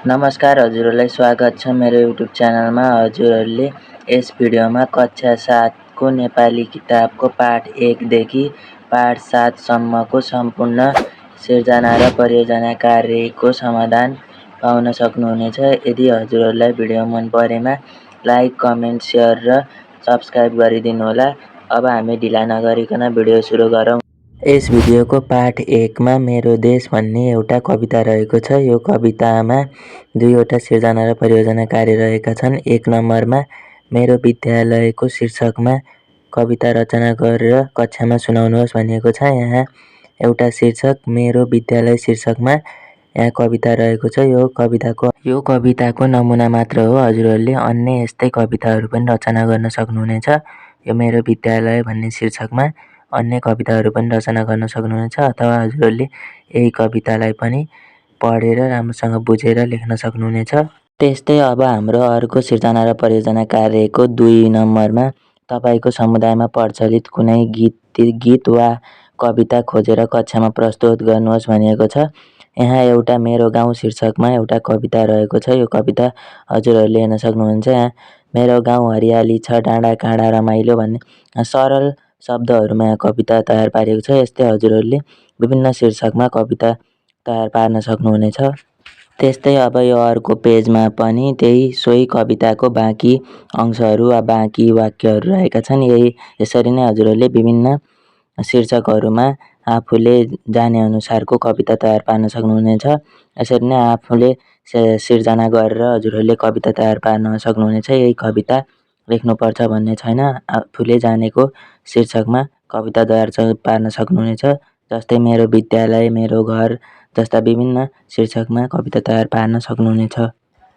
नमस्कार हजुरहरूलाई स्वागत छ मेरो युट्युब च्यानलमा। हजुरहरूले यस भिडियोमा कक्षा 7 को नेपाली किताबको पाठ 1 देखि पाठ 7 सम्मको सम्पूर्ण सिर्जना र परियोजना कार्यको समाधान पाउन सक्नुहुनेछ। यदि हजुरहरूलाई भिडियो मन परेमा लाइक, कमेन्ट, सेयर र सब्स्क्राइब गरिदिनुहोला। अब हामी ढिला नगरिकन भिडियो सुरु गरौँ। यस भिडियोको पाठ 1 मा मेरो देश भन्ने एउटा कविता रहेको छ। यो कवितामा दुईवटा सिर्जना र परियोजना कार्य रहेका छन्। 1 नम्बरमा मेरो विद्यालयको शीर्षकमा कविता रचना गरेर कक्षामा सुनाउनुहोस् भनिएको छ। यहाँ एउटा शीर्षक मेरो विद्यालय शीर्षकमा यहाँ कविता रहेको छ। यो कविताको नमुना मात्र हो। हजुरहरूले अन्य यस्तै कविताहरू पनि रचना गर्न सक्नुहुनेछ। यो मेरो विद्यालय भन्ने शीर्षकमा अन्य कविताहरू पनि रचना गर्न सक्नुहुनेछ, अथवा हजुरहरूले यही कवितालाई पनि पढेर राम्रोसँग बुझेर लेख्न सक्नुहुनेछ। त्यस्तै अब हाम्रो अर्को सिर्जना र परियोजना कार्यको 2 नम्बरमा तपाईको समुदायमा प्रचलित कुनै गीत वा कविता खोजेर कक्षामा प्रस्तुत गर्नुहोस् भनिएको छ। यहाँ एउटा मेरो गाउँ शीर्षकमा एउटा कविता रहेको छ। यो कविता हजुरहरूले हेर्न सक्नुहुन्छ। यहाँ मेरो गाउँ हरियाली छ, डाँडा काँडा रमाइलो भन्ने सरल शब्दहरूमा यहाँ कविता तयार पारिएको छ। यस्तै हजुरहरूले विभिन्न शीर्षकमा कविता तयार पार्न सक्नुहुनेछ। त्यस्तै अब यो अर्को पेजमा पनि सोही कविताको बाँकी अंशहरू वा बाँकी वाक्यहरू रहेका छन्। यसरी नै हजुरहरूले विभिन्न शीर्षकहरूमा आफूले जाने अनुसारको कविता तयार पार्न सक्नुहुनेछ। यसरी नै आफूले सिर्जना गरेर हजुरहरूले कविता तयार पार्न सक्नुहुनेछ। यही कविता लेख्नुपर्छ भन्ने छैन। आफूले जानेको शीर्षकमा कविता तयार पार्न सक्नुहुनेछ। जस्तै मेरो विद्यालय, मेरो घर जस्ता विभिन्न शीर्षकमा कविता तयार पार्न सक्नुहुनेछ।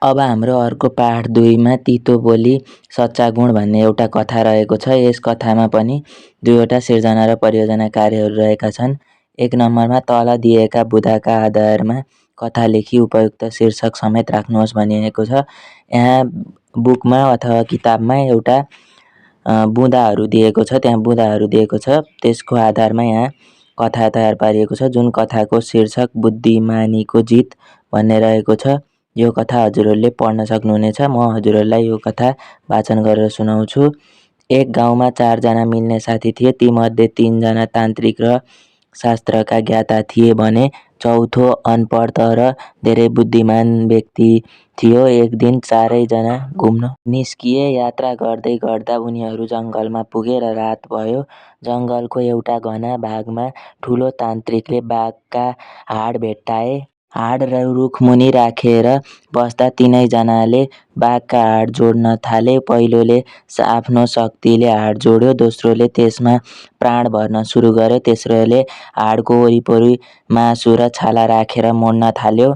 अब हाम्रो अर्को पाठ 2 मा तितो बोली सच्चा गुण भन्ने एउटा कथा रहेको छ। यस कथामा पनि दुईवटा सिर्जना र परियोजना कार्यहरू रहेका छन्। 1 नम्बरमा तल दिएका बुँदाका आधारमा कथा लेखी उपयुक्त शीर्षक समेत राख्नुहोस् भनिएको छ। यहाँ बुकमा अथवा किताबमा एउटा बुँदाहरू दिएको छ। त्यहाँ बुँदाहरू दिएको छ, त्यसको आधारमा यहाँ कथा तयार पारिएको छ, जुन कथाको शीर्षक बुद्धिमानीको जित भन्ने रहेको छ। यो कथा हजुरहरूले पढ्न सक्नुहुनेछ। म हजुरहरूलाई यो कथा वाचन गरेर सुनाउँछु। एक गाउँमा 4 जना मिल्ने साथी थिए। तीमध्ये 3 जना तान्त्रिक र शास्त्रका ज्ञाता थिए भने चौथो अनपढ तर धेरै बुद्धिमान व्यक्ति थियो। एक दिन 4 जना घुम्न निस्किए। यात्रा गर्दै गर्दा उनीहरू जङ्गलमा पुगे र रात भयो। जङ्गलको एउटा घना भागमा ठुलो तान्त्रिकले बाघका हाड भेट्टाए। हाड रुखमुनि राखेर बस्दा तीनै जनाले बाघका हाड जोड्न थाले। पहिलोले आफ्नो शक्तिले हाड जोड्यो, दोस्रोले त्यसमा प्राण भर्न सुरु गर्यो, तेस्रोले हाडको वरिपरि मासु र छाला राखेर मोड्न थाल्यो।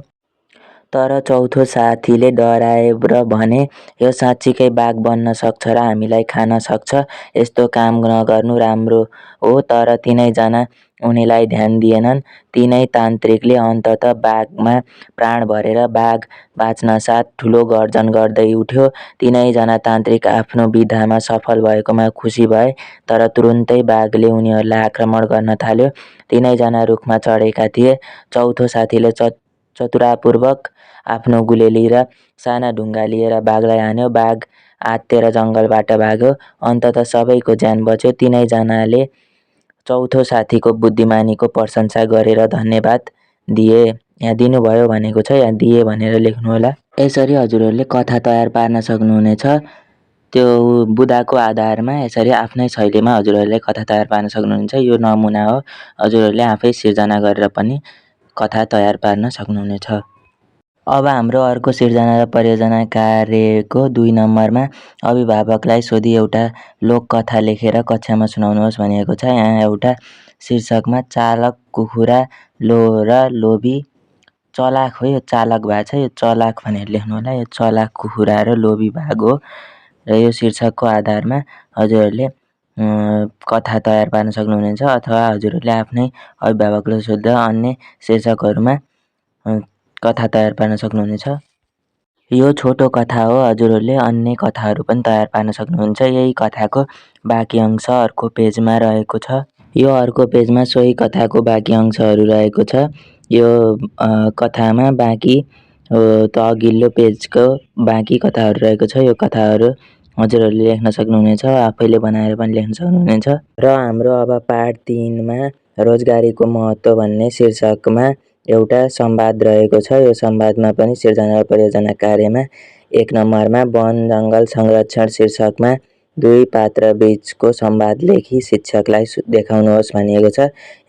तर चौथो साथीले डराएर भने, यो साँच्चीकै बाघ बन्न सक्छ र हामीलाई खान सक्छ। यस्तो काम नगर्नु राम्रो हो। तर तीनै जना उनीलाई ध्यान दिएनन्। तीनै तान्त्रिकले अन्ततः बाघमा प्राण भरेर बाघ बाँच्नसाथ ठुलो गर्जन गर्दै उठ्यो। तीनै जना तान्त्रिक आफ्नो विधामा सफल भएकोमा खुसी भए। तर तुरुन्तै बाघले उनीहरूलाई आक्रमण गर्न थाल्यो। तीनै जना रुखमा चढेका थिए। चौथो साथीले चतुरापूर्वक आफ्नो गुलेली र साना ढुङ्गा लिएर बाघलाई हान्यो। बाघ आत्तिएर जङ्गलबाट भाग्यो। अन्ततः सबैको ज्यान बच्यो। तीनै जनाले चौथो साथीको बुद्धिमानीको प्रशंसा गरेर धन्यवाद दिए। यहाँ दिनुभयो भनेको छ, यहाँ दिए भनेर लेख्नुहोला। यसरी हजुरहरूले कथा तयार पार्न सक्नुहुनेछ। त्यो बुँदाको आधारमा यसरी आफ्नै शैलीमा हजुरहरूले कथा तयार पार्न सक्नुहुनेछ। यो नमुना हो। हजुरहरूले आफै सिर्जना गरेर पनि कथा तयार पार्न सक्नुहुनेछ। अब हाम्रो अर्को सिर्जना र परियोजना कार्यको 2 नम्बरमा अभिभावकलाई सोधी एउटा लोककथा लेखेर कक्षामा सुनाउनुहोस् भनिएको छ। यहाँ एउटा शीर्षकमा चालक कुखुरा र लोभी चलाक हो। यो चालक भएको छ, यो चलाक भनेर लेख्नु होला। यो चलाक कुखुरा र लोभी भाग हो। र यो शीर्षकको आधारमा हजुरहरूले कथा तयार पार्न सक्नुहुनेछ, अथवा हजुरहरूले आफ्नै अभिभावकलाई सोध्दा अन्य शीर्षकहरूमा कथा तयार पार्न सक्नुहुनेछ। यो छोटो कथा हो। हजुरहरूले अन्य कथाहरू पनि तयार पार्न सक्नुहुन्छ। यही कथाको बाँकी अंश अर्को पेजमा रहेको छ। यो अर्को पेजमा सोही कथाको बाँकी अंशहरू रहेको छ। यो कथामा बाँकी त अघिल्लो पेजको बाँकी कथाहरू रहेको छ। यो कथाहरू हजुरहरूले लेख्न सक्नुहुनेछ, आफैले बनाएर पनि लेख्न सक्नुहुनेछ। र हाम्रो अब पाठ 3मा रोजगारीको महत्त्व भन्ने शीर्षकमा एउटा संवाद रहेको छ। यो संवादमा पनि सिर्जना र परियोजना कार्यमा 1 नम्बरमा वन जङ्गल संरक्षण शीर्षकमा 2 पात्र बीचको संवाद लेखी शिक्षकलाई देखाउनुहोस् भनिएको छ।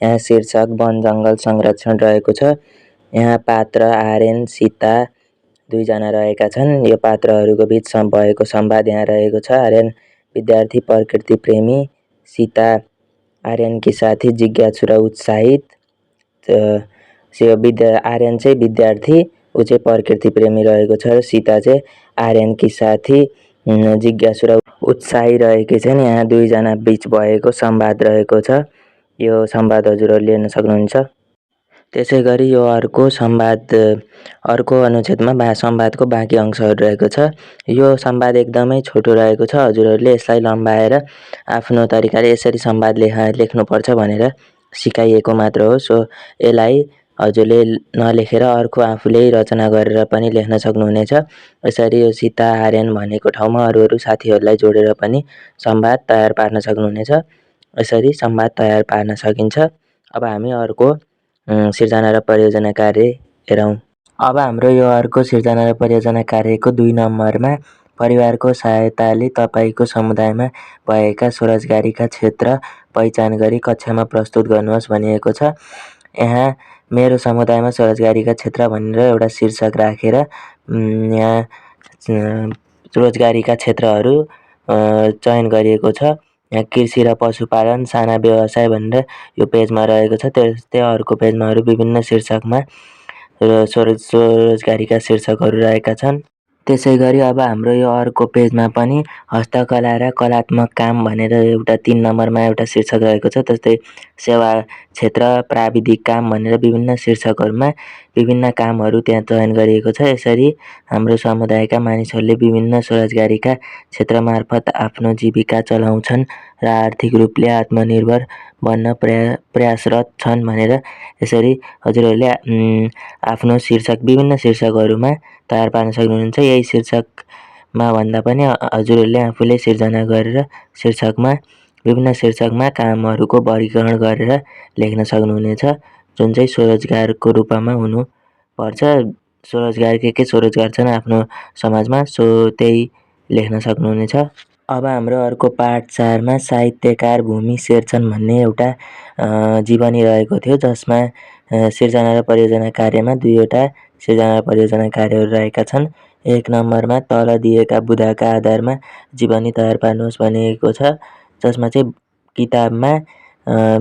यहाँ शीर्षक वन जङ्गल संरक्षण रहेको छ। यहाँ पात्र आर्यन सीता 2 जना रहेका छन्। यो पात्रहरूको बीच भएको संवाद यहाँ रहेको छ। आर्यन विद्यार्थी प्रकृति प्रेमी, सीता आर्यनकी साथी जिज्ञासु र उत्साहित। आर्यन चाहिँ विद्यार्थी, ऊ चाहिँ प्रकृति प्रेमी रहेको छ र सीता चाहिँ आर्यनकी साथी जिज्ञासु र उत्साही रहेकी छन्। यहाँ 2 जना बीच भएको संवाद रहेको छ। यो संवाद हजुरहरूले हेर्न सक्नुहुन्छ। त्यसै गरी यो अर्को अनुच्छेदमा संवादको बाँकी अंशहरू रहेको छ। यो संवाद एकदमै छोटो रहेको छ। हजुरहरूले यसलाई लम्बाएर आफ्नो तरिकाले यसरी संवाद लेख्नुपर्छ भनेर सिकाइएको मात्र हो। सो यसलाई हजुरले नलेखेर अर्को आफूले रचना गरेर पनि लेख्न सक्नुहुनेछ। यसरी यो सीता आर्यन भनेको ठाउँमा अरू साथीहरूलाई जोडेर पनि संवाद तयार पार्न सक्नुहुनेछ। यसरी संवाद तयार पार्न सकिन्छ। अब हामी अर्को सिर्जना र परियोजना कार्य हेरौँ। अब हाम्रो यो अर्को सिर्जना र परियोजना कार्यको 2 नम्बरमा परिवारको सहायताले तपाईको समुदायमा भएका स्वरोजगारीका क्षेत्र पहिचान गरी कक्षामा प्रस्तुत गर्नुहोस् भनिएको छ। यहाँ मेरो समुदायमा स्वरोजगारीका क्षेत्र भनेर एउटा शीर्षक राखेर यहाँ रोजगारीका क्षेत्रहरू चयन गरिएको छ। यहाँ कृषि र पशुपालन, साना व्यवसाय भनेर यो पेजमा रहेको छ। त्यस्तै अर्को पेजमा विभिन्न शीर्षकमा स्वरोजगारीका शीर्षकहरू रहेका छन्। त्यसै गरी अब हाम्रो यो अर्को पेजमा पनि हस्तकला र कलात्मक काम भनेर एउटा 3 नम्बरमा एउटा शीर्षक रहेको छ। त्यस्तै सेवा क्षेत्र, प्राविधिक काम भनेर विभिन्न शीर्षकहरूमा विभिन्न कामहरू त्यहाँ चयन गरिएको छ। यसरी हाम्रो समुदायका मानिसहरूले विभिन्न स्वरोजगारीका क्षेत्र मार्फत आफ्नो जीविका चलाउँछन् र आर्थिक रूपले आत्मनिर्भर बन्न प्रयासरत छन् भनेर यसरी हजुरहरूले आफ्नो विभिन्न शीर्षकहरूमा तयार पार्न सक्नुहुन्छ। यही शीर्षकमा भन्दा पनि हजुरहरूले आफूले सिर्जना गरेर विभिन्न शीर्षकमा कामहरूको वर्गीकरण गरेर लेख्न सक्नुहुनेछ, जुन चाहिँ स्वरोजगारको रूपमा हुनुपर्छ। स्वरोजगार के स्वरोजगार छन् आफ्नो समाजमा, सो त्यही लेख्न सक्नुहुनेछ। अब हाम्रो अर्को पाठ 4मा साहित्यकार भूमि शेरचन भन्ने एउटा जीवनी रहेको थियो, जसमा सिर्जना र परियोजना कार्यमा 2 वटा सिर्जना र परियोजना कार्यहरू रहेका छन्। 1 नम्बरमा तल दिएका बुँदाका आधारमा जीवनी तयार पार्नुहोस् भनिएको छ, जसमा चाहिँ किताबमा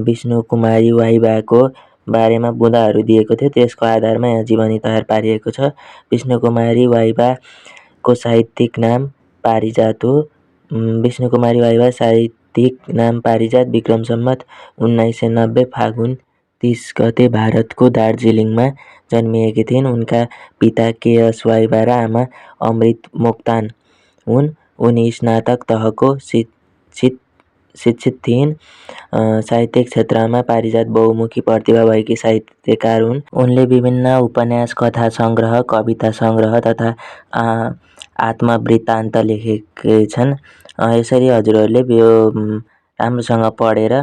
विष्णु कुमारी वाइबाको बारेमा बुँदाहरू दिएको थियो। त्यसको आधारमा यहाँ जीवनी तयार पारिएको छ। विष्णु कुमारी वाइबाको साहित्यिक नाम पारिजात हो। विष्णु कुमारी वाइबा साहित्यिक नाम पारिजात विक्रम सम्वत 1990 फागुन 30 गते भारतको दार्जिलिङमा जन्मिएकी थिइन्। उनका पिता के.एस. वाइबा र आमा अमृत मोक्तान हुन्। उनी स्नातक तहको शिक्षित थिइन्। साहित्यिक क्षेत्रमा पारिजात बहुमुखी प्रतिभा भएकी साहित्यकार हुन्। उनले विभिन्न उपन्यास, कथा सङ्ग्रह, कविता सङ्ग्रह तथा आत्मवृत्तान्त लेखेकी छन्। यसरी हजुरहरूले यो राम्रोसँग पढेर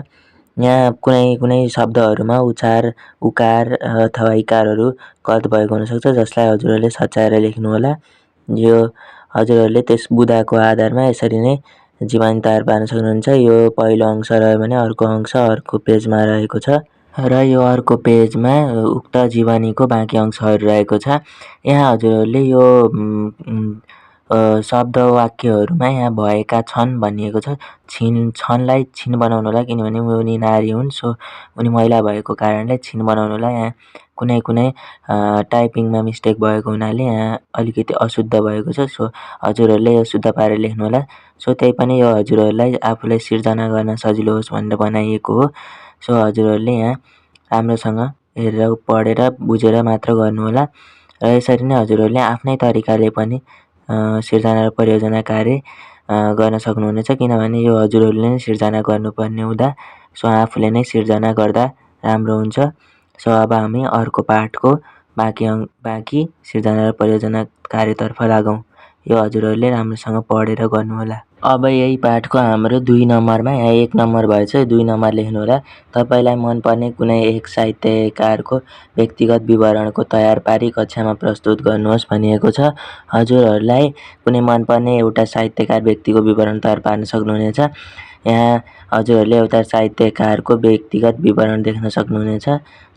यहाँ कुनै शब्दहरूमा उचार, उकार अथवा इकारहरू गलत भएको हुनसक्छ, जसलाई हजुरहरूले सच्याएर लेख्नुहोला। यो हजुरहरूले त्यस बुँदाको आधारमा यसरी नै जीवनी तयार पार्न सक्नुहुन्छ। यो पहिलो अंश रह्यो भने अर्को अंश अर्को पेजमा रहेको छ र यो अर्को पेजमा उक्त जीवनीको बाँकी अंशहरू रहेको छ। यहाँ हजुरहरूले यो शब्द वाक्यहरूमा यहाँ भएका छन् भनिएको छ। छन्लाई छिन बनाउनु होला, किनभने उनी नारी हुन्, सो उनी महिला भएको कारणले छिन बनाउनु होला। यहाँ कुनै टाइपिङमा मिस्टेक भएको हुनाले यहाँ अलिकति अशुद्ध भएको छ, सो हजुरहरूले यो शुद्ध पारेर लेख्नु होला। सो त्यही पनि यो हजुरहरूलाई आफूलाई सिर्जना गर्न सजिलो होस् भनेर बनाइएको हो। सो हजुरहरूले यहाँ राम्रोसँग हेरेर पढेर बुझेर मात्र गर्नुहोला र यसरी नै हजुरहरूले आफ्नै तरिकाले पनि सिर्जना र परियोजना कार्य गर्न सक्नुहुनेछ, किनभने यो हजुरहरूले नै सिर्जना गर्नुपर्ने हुँदा सो आफूले नै सिर्जना गर्दा राम्रो हुन्छ। सो अब हामी अर्को पाठको बाँकी सिर्जना र परियोजना कार्यतर्फ लागौँ। यो हजुरहरूले राम्रोसँग पढेर गर्नुहोला। अब यही पाठको हाम्रो 2 नम्बरमा यहाँ 1 नम्बर भएछ, 2 नम्बर लेख्नुहोला। तपाईँलाई मनपर्ने कुनै एक साहित्यकारको व्यक्तिगत विवरणको तयार पारी कक्षामा प्रस्तुत गर्नुहोस् भनिएको छ। हजुरहरूलाई कुनै मनपर्ने एउटा साहित्यकार व्यक्तिको विवरण तयार पार्न सक्नुहुनेछ। यहाँ हजुरहरूले एउटा साहित्यकारको व्यक्तिगत विवरण देख्न सक्नुहुनेछ।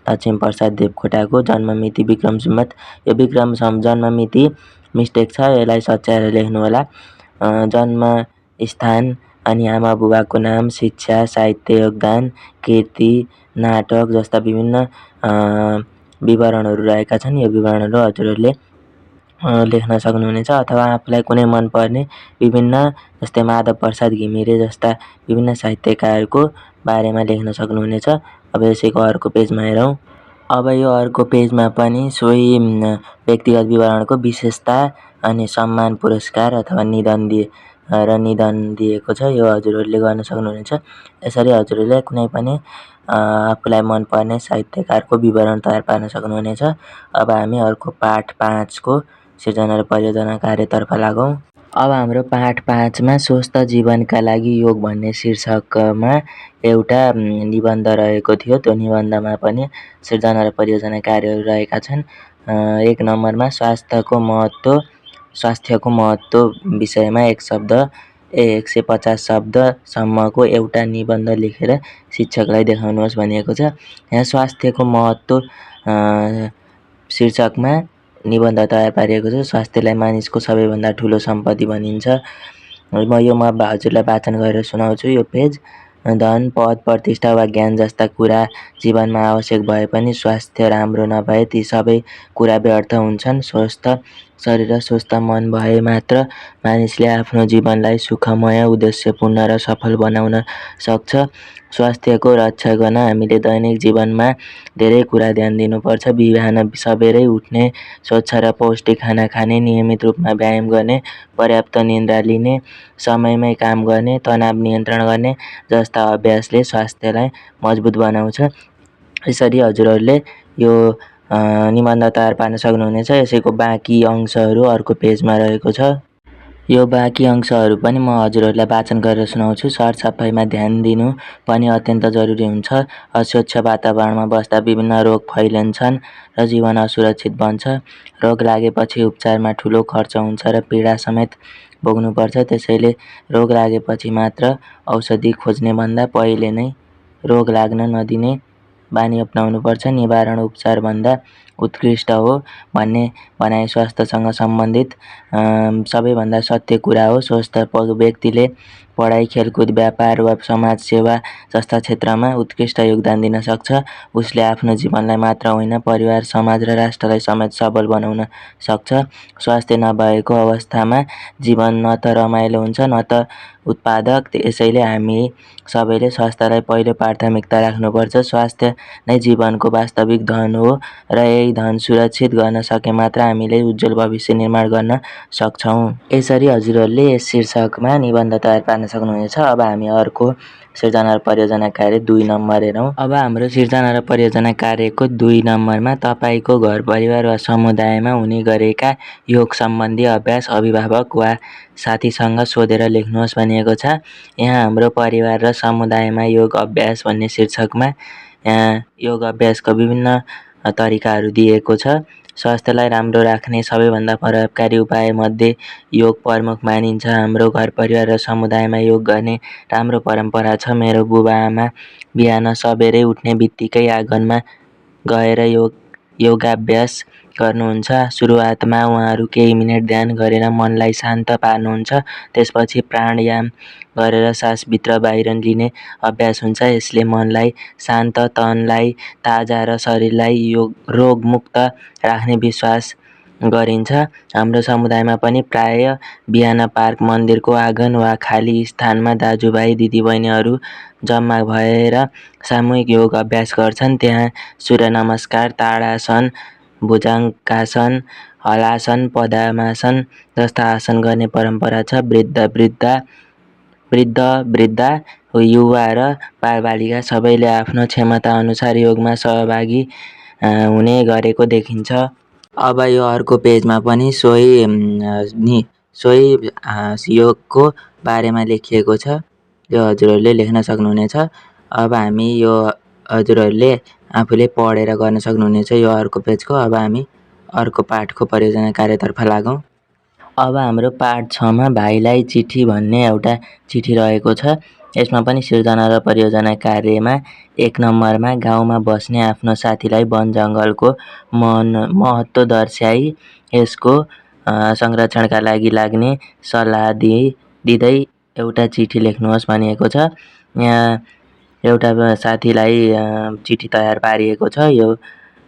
लक्ष्मीप्रसाद देवकोटाको जन्ममिति विक्रम सम्वत, यो जन्ममिति मिस्टेक छ, यसलाई सच्याएर लेख्नुहोला। जन्मस्थान अनि आमा बुबाको नाम, शिक्षा, साहित्य योगदान, कृति, नाटक जस्ता विभिन्न विवरणहरू रहेका छन्। यो विवरणहरू हजुरहरूले लेख्न सक्नुहुनेछ अथवा आफूलाई कुनै मनपर्ने विभिन्न जस्तै माधव प्रसाद घिमिरे जस्ता विभिन्न साहित्यकारको बारेमा लेख्न सक्नुहुनेछ। अब यसैको अर्को पेजमा हेरौँ। अब यो अर्को पेजमा पनि सोही व्यक्तिगत विवरणको विशेषता अनि सम्मान, पुरस्कार अथवा निधन दिएको छ। यो हजुरहरूले गर्न सक्नुहुनेछ। यसरी हजुरहरूले कुनै पनि आफूलाई मनपर्ने साहित्यकारको विवरण तयार पार्न सक्नुहुनेछ। अब हामी अर्को पाठ 5 को सिर्जना र परियोजना कार्यतर्फ लागौँ। अब हाम्रो पाठ 5 मा स्वस्थ जीवनका लागि योग भन्ने शीर्षकमा एउटा निबन्ध रहेको थियो। त्यो निबन्धमा पनि सिर्जना र परियोजना कार्यहरू रहेका छन्। 1 नम्बरमा स्वास्थ्यको महत्त्व विषयमा 150 शब्दसम्मको एउटा निबन्ध लेखेर शिक्षकलाई देखाउनुहोस् भनिएको छ। यहाँ स्वास्थ्यको महत्त्व शीर्षकमा निबन्ध तयार पारिएको छ। स्वास्थ्यलाई मानिसको सबैभन्दा ठुलो सम्पत्ति भनिन्छ। म हजुरलाई वाचन गरेर सुनाउँछु। यो पेज धन, पद, प्रतिष्ठा वा ज्ञान जस्ता कुरा जीवनमा आवश्यक भए पनि स्वास्थ्य राम्रो नभए ती सबै कुरा व्यर्थ हुन्छन्। स्वस्थ शरीर र स्वस्थ मन भए मात्र मानिसले आफ्नो जीवनलाई सुखमय, उद्देश्यपूर्ण र सफल बनाउन सक्छ। स्वास्थ्यको रक्षा गर्न हामीले दैनिक जीवनमा धेरै कुरा ध्यान दिनुपर्छ। बिहान सबेरै उठ्ने, स्वच्छ र पौष्टिक खाना खाने, नियमित रूपमा व्यायाम गर्ने, पर्याप्त निद्रा लिने, समयमै काम गर्ने, तनाव नियन्त्रण गर्ने जस्ता अभ्यासले स्वास्थ्यलाई मजबुत बनाउँछ। यसरी हजुरहरूले यो निबन्ध तयार पार्न सक्नुहुनेछ। यसैको बाँकी अंशहरू अर्को पेजमा रहेको छ। यो बाँकी अंशहरू पनि म हजुरहरूलाई वाचन गरेर सुनाउँछु। सरसफाइमा ध्यान दिनु पनि अत्यन्त जरुरी हुन्छ। अस्वच्छ वातावरणमा बस्दा विभिन्न रोग फैलिन्छन् र जीवन असुरक्षित बन्छ। रोग लागेपछि उपचारमा ठुलो खर्च हुन्छ र पीडा समेत भोग्नुपर्छ। त्यसैले रोग लागेपछि मात्र औषधि खोज्नेभन्दा पहिले नै रोग लाग्न नदिने बानी अपनाउनुपर्छ। निवारण उपचारभन्दा उत्कृष्ट हो भन्ने भनाइ स्वास्थ्यसँग सम्बन्धित सबैभन्दा सत्य कुरा हो। स्वस्थ व्यक्तिले पढाइ, खेलकुद, व्यापार वा समाज सेवा जस्ता क्षेत्रमा उत्कृष्ट योगदान दिन सक्छ। उसले आफ्नो जीवनलाई मात्र होइन, परिवार, समाज र राष्ट्रलाई समेत सबल बनाउन सक्छ। स्वास्थ्य नभएको अवस्थामा जीवन न त रमाइलो हुन्छ न त उत्पादक। यसैले हामी सबैले स्वास्थ्यलाई पहिलो प्राथमिकता राख्नुपर्छ। स्वास्थ्य नै जीवनको वास्तविक धन हो र यही धन सुरक्षित गर्न सके मात्र हामीले उज्जवल भविष्य निर्माण गर्न सक्छौँ। यसरी हजुरहरूले यस शीर्षकमा निबन्ध तयार पार्न सक्नुहुनेछ। अब हामी अर्को सिर्जना र परियोजना कार्य 2 नम्बर हेरौँ। अब हाम्रो सिर्जना र परियोजना कार्यको 2 नम्बरमा तपाईँको घर परिवार वा समुदायमा हुने गरेका योग सम्बन्धी अभ्यास अभिभावक वा साथीसँग सोधेर लेख्नुहोस् भनिएको छ। यहाँ हाम्रो परिवार र समुदायमा योग अभ्यास भन्ने शीर्षकमा योग अभ्यासका विभिन्न तरिकाहरू दिएको छ। स्वास्थ्यलाई राम्रो राख्ने सबैभन्दा प्रभावकारी उपायमध्ये योग प्रमुख मानिन्छ। हाम्रो घर परिवार र समुदायमा योग गर्ने राम्रो परम्परा छ। मेरो बुबा आमा बिहान सबेरै उठ्ने बित्तिकै आँगनमा गएर योगाभ्यास गर्नुहुन्छ। सुरुवातमा उहाँहरू केही मिनेट ध्यान गरेर मनलाई शान्त पार्नुहुन्छ। त्यसपछि प्राणायाम गरेर सास भित्र बाहिर लिने अभ्यास हुन्छ। यसले मनलाई शान्त, तनलाई ताजा र शरीरलाई रोगमुक्त राख्ने विश्वास गरिन्छ। हाम्रो समुदायमा पनि प्राय बिहान पार्क, मन्दिरको आँगन वा खाली स्थानमा दाजुभाइ दिदीबहिनीहरू जम्मा भएर सामूहिक योग अभ्यास गर्छन्। त्यहाँ सूर्य नमस्कार, ताडासन, भुजङ्गासन, हलासन, पद्मासन जस्ता आसन गर्ने परम्परा छ। वृद्ध, युवा र बालबालिका सबैले आफ्नो क्षमता अनुसार योगमा सहभागी हुने गरेको देखिन्छ। अब यो अर्को पेजमा पनि सोही योगको बारेमा लेखिएको छ। यो हजुरहरूले लेख्न सक्नुहुनेछ। अब हामी यो हजुरहरूले आफूले पढेर गर्न सक्नुहुनेछ यो अर्को पेजको। अब हामी अर्को पाठको परियोजना कार्यतर्फ लागौँ। अब हाम्रो पाठ 6मा भाइलाई चिठी भन्ने एउटा चिठी रहेको छ। यसमा पनि सिर्जना र परियोजना कार्यमा 1 नम्बरमा गाउँमा बस्ने आफ्नो साथीलाई वन जङ्गलको महत्त्व दर्शाई यसको संरक्षणका लागि लाग्ने सल्लाह दिँदै एउटा चिठी लेख्नुहोस् भनिएको छ। यहाँ एउटा साथीलाई चिठी तयार पारिएको छ। यो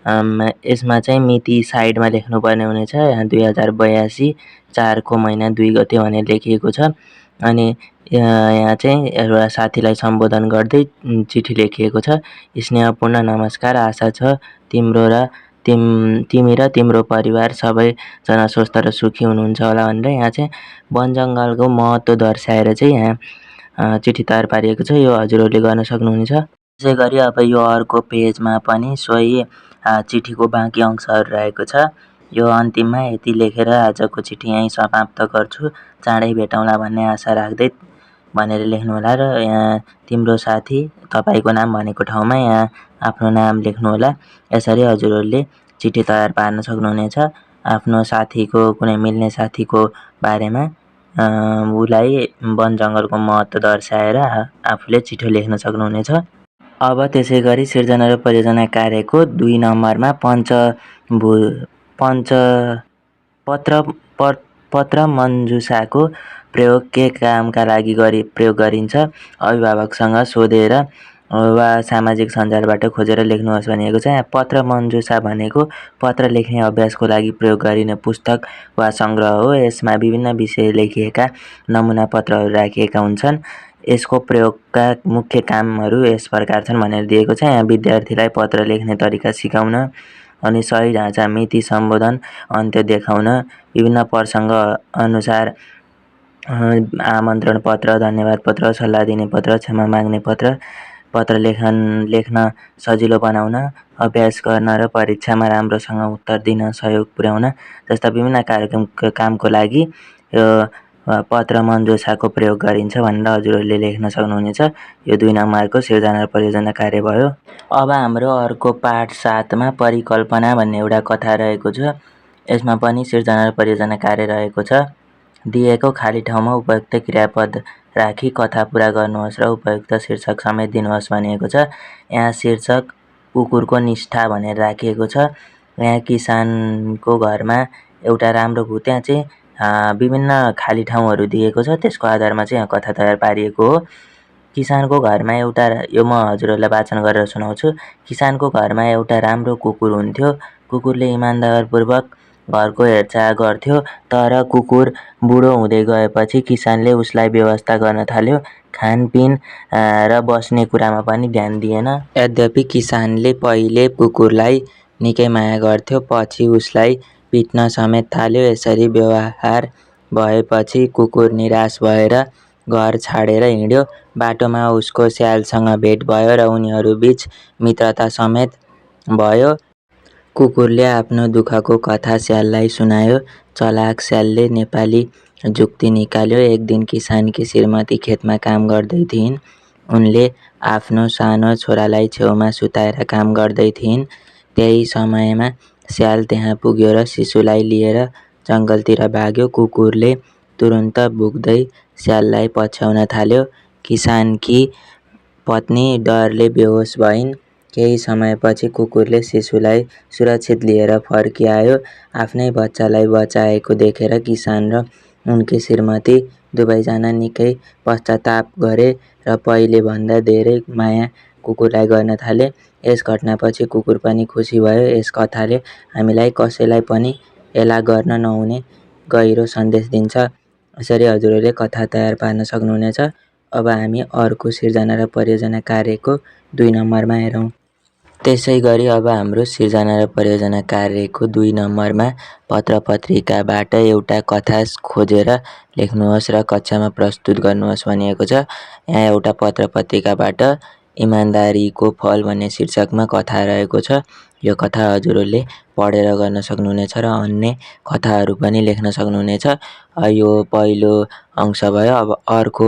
यसमा चाहिँ मिति साइडमा लेख्नुपर्ने हुनेछ। यहाँ 2082 4 महिना 2 गते भनेर लेखिएको छ। अनि यहाँ चाहिँ एउटा साथीलाई सम्बोधन गर्दै चिठी लेखिएको छ। स्नेहपूर्ण नमस्कार, आशा छ तिमी र तिम्रो परिवार सबैजना स्वस्थ र सुखी हुनुहुन्छ होला भनेर यहाँ चाहिँ वन जङ्गलको महत्त्व दर्शाएर चाहिँ यहाँ चिठी तयार पारिएको छ। यो हजुरहरूले गर्न सक्नुहुनेछ। त्यसै गरी अब यो अर्को पेजमा पनि सोही चिठीको बाँकी अंशहरू रहेको छ। यो अन्तिममा यति लेखेर आजको चिठी यहीँ समाप्त गर्छु। चाँडै भेटौँला भन्ने आशा राख्दै भनेर लेख्नुहोला र यहाँ तिम्रो साथी तपाईँको नाम भनेको ठाउँमा यहाँ आफ्नो नाम लेख्नुहोला। यसरी हजुरहरूले चिठी तयार पार्न सक्नुहुनेछ। आफ्नो साथीको कुनै मिल्ने साथीको बारेमा उसलाई वन जङ्गलको महत्त्व दर्शाएर आफूले चिठी लेख्न सक्नुहुनेछ। अब त्यसै गरी सिर्जना र परियोजना कार्यको 2 नम्बरमा पत्र मञ्जुसाको प्रयोग के कामका लागि प्रयोग गरिन्छ अभिभावकसँग सोधेर वा सामाजिक सञ्जालबाट खोजेर लेख्नुहोस् भनिएको छ। यहाँ पत्र मञ्जुसा भनेको पत्र लेख्ने अभ्यासको लागि प्रयोग गरिने पुस्तक वा सङ्ग्रह हो। यसमा विभिन्न विषय लेखिएका नमुना पत्रहरू राखिएका हुन्छन्। यसको प्रयोगका मुख्य कामहरू यस प्रकार छन् भनेर दिएको छ। यहाँ विद्यार्थीलाई पत्र लेख्ने तरिका सिकाउन अनि सही ढाँचा, मिति, सम्बोधन, अन्त्य देखाउन, विभिन्न प्रसङ्ग अनुसार आमन्त्रण पत्र, धन्यवाद पत्र, सल्लाह दिने पत्र, क्षमा माग्ने पत्र लेख्न सजिलो बनाउन, अभ्यास गर्न र परीक्षामा राम्रोसँग उत्तर दिन सहयोग पुर्याउन जस्ता विभिन्न कामको लागि यो पत्र मञ्जुसाको प्रयोग गरिन्छ भनेर हजुरहरूले लेख्न सक्नुहुनेछ। यो 2 नम्बरको सिर्जना र परियोजना कार्य भयो। अब हाम्रो अर्को पाठ 7मा परिकल्पना भन्ने एउटा कथा रहेको छ। यसमा पनि सिर्जना र परियोजना कार्य रहेको छ। दिएको खाली ठाउँमा उपयुक्त क्रियापद राखी कथा पुरा गर्नुहोस् र उपयुक्त शीर्षक समेत दिनुहोस् भनिएको छ। यहाँ शीर्षक कुकुरको निष्ठा भनेर राखिएको छ। यहाँ किसानको घरमा एउटा राम्रो भूत, त्यहाँ चाहिँ विभिन्न खाली ठाउँहरू दिएको छ। त्यसको आधारमा चाहिँ यहाँ कथा तयार पारिएको हो। किसानको घरमा एउटा, यो म हजुरहरूलाई वाचन गरेर सुनाउँछु। किसानको घरमा एउटा राम्रो कुकुर हुन्थ्यो। कुकुरले इमान्दारपूर्वक घरको हेरचाह गर्थ्यो। तर कुकुर बुढो हुँदै गएपछि किसानले उसलाई व्यवस्था गर्न थाल्यो। खानपिन र बस्ने कुरामा पनि ध्यान दिएन। यद्यपि किसानले पहिले कुकुरलाई निकै माया गर्थ्यो, पछि उसलाई पिट्न समेत थाल्यो। यसरी व्यवहार भएपछि कुकुर निराश भएर घर छाडेर हिँड्यो। बाटोमा उसको स्यालसँग भेट भयो र उनीहरूबीच मित्रता समेत भयो। कुकुरले आफ्नो दुःखको कथा स्याललाई सुनायो। चलाक स्यालले नेपाली जुक्ति निकाल्यो। एक दिन किसानकी श्रीमती खेतमा काम गर्दै थिइन्। उनले आफ्नो सानो छोरालाई छेउमा सुताएर काम गर्दै थिइन्। त्यही समयमा स्याल त्यहाँ पुग्यो र शिशुलाई लिएर जङ्गलतिर भाग्यो। कुकुरले तुरुन्त भुक्दै स्याललाई पछ्याउन थाल्यो। किसानकी पत्नी डरले बेहोस भइन्। केही समयपछि कुकुरले शिशुलाई सुरक्षित लिएर फर्किआयो। आफ्नै बच्चालाई बचाएको देखेर किसान र उनकी श्रीमती दुवैजना निकै पश्चाताप गरे र पहिलेभन्दा धेरै माया कुकुरलाई गर्न थाले। यस घटनापछि कुकुर पनि खुसी भयो। यस कथाले हामीलाई कसैलाई पनि हेला गर्न नहुने गहिरो सन्देश दिन्छ। यसरी हजुरहरूले कथा तयार पार्न सक्नुहुनेछ। अब हामी अर्को सिर्जना र परियोजना कार्यको 2 नम्बरमा हेरौँ। त्यसै गरी अब हाम्रो सिर्जना र परियोजना कार्यको 2 नम्बरमा पत्र पत्रिकाबाट एउटा कथा खोजेर लेख्नुहोस् र कक्षामा प्रस्तुत गर्नुहोस् भनिएको छ। यहाँ एउटा पत्र पत्रिकाबाट इमान्दारीको फल भन्ने शीर्षकमा कथा रहेको छ। यो कथा हजुरहरूले पढेर गर्न सक्नुहुनेछ र अन्य कथाहरू पनि लेख्न सक्नुहुनेछ। यो पहिलो अंश भयो। अब अर्को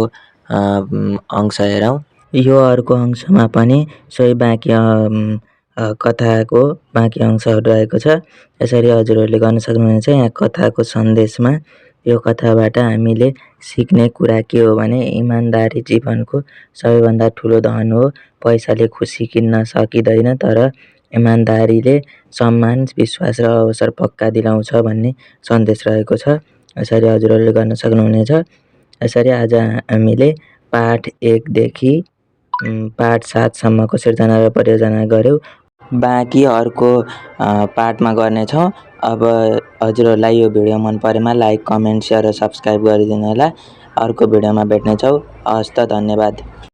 अंश हेरौँ। यो अर्को अंशमा पनि सोही बाँकी कथाको बाँकी अंशहरू रहेको छ। यसरी हजुरहरूले गर्न सक्नुहुनेछ। यहाँ कथाको सन्देशमा यो कथाबाट हामीले सिक्ने कुरा के हो भने इमान्दारी जीवनको सबैभन्दा ठुलो धन हो। पैसाले खुसी किन्न सकिँदैन, तर इमान्दारीले सम्मान, विश्वास र अवसर पक्का दिलाउँछ भन्ने सन्देश रहेको छ। यसरी हजुरहरूले गर्न सक्नुहुनेछ। यसरी आज हामीले पाठ 1 देखि पाठ 7 सम्मको सिर्जना र परियोजना गर्यौँ। बाँकी अर्को पाठमा गर्नेछौँ। अब हजुरहरूलाई यो भिडियो मन परेमा लाइक, कमेन्ट, सेयर र सब्सक्राइब गरिदिनु होला। अर्को भिडियोमा भेट्नेछौँ। हस्त, धन्यवाद।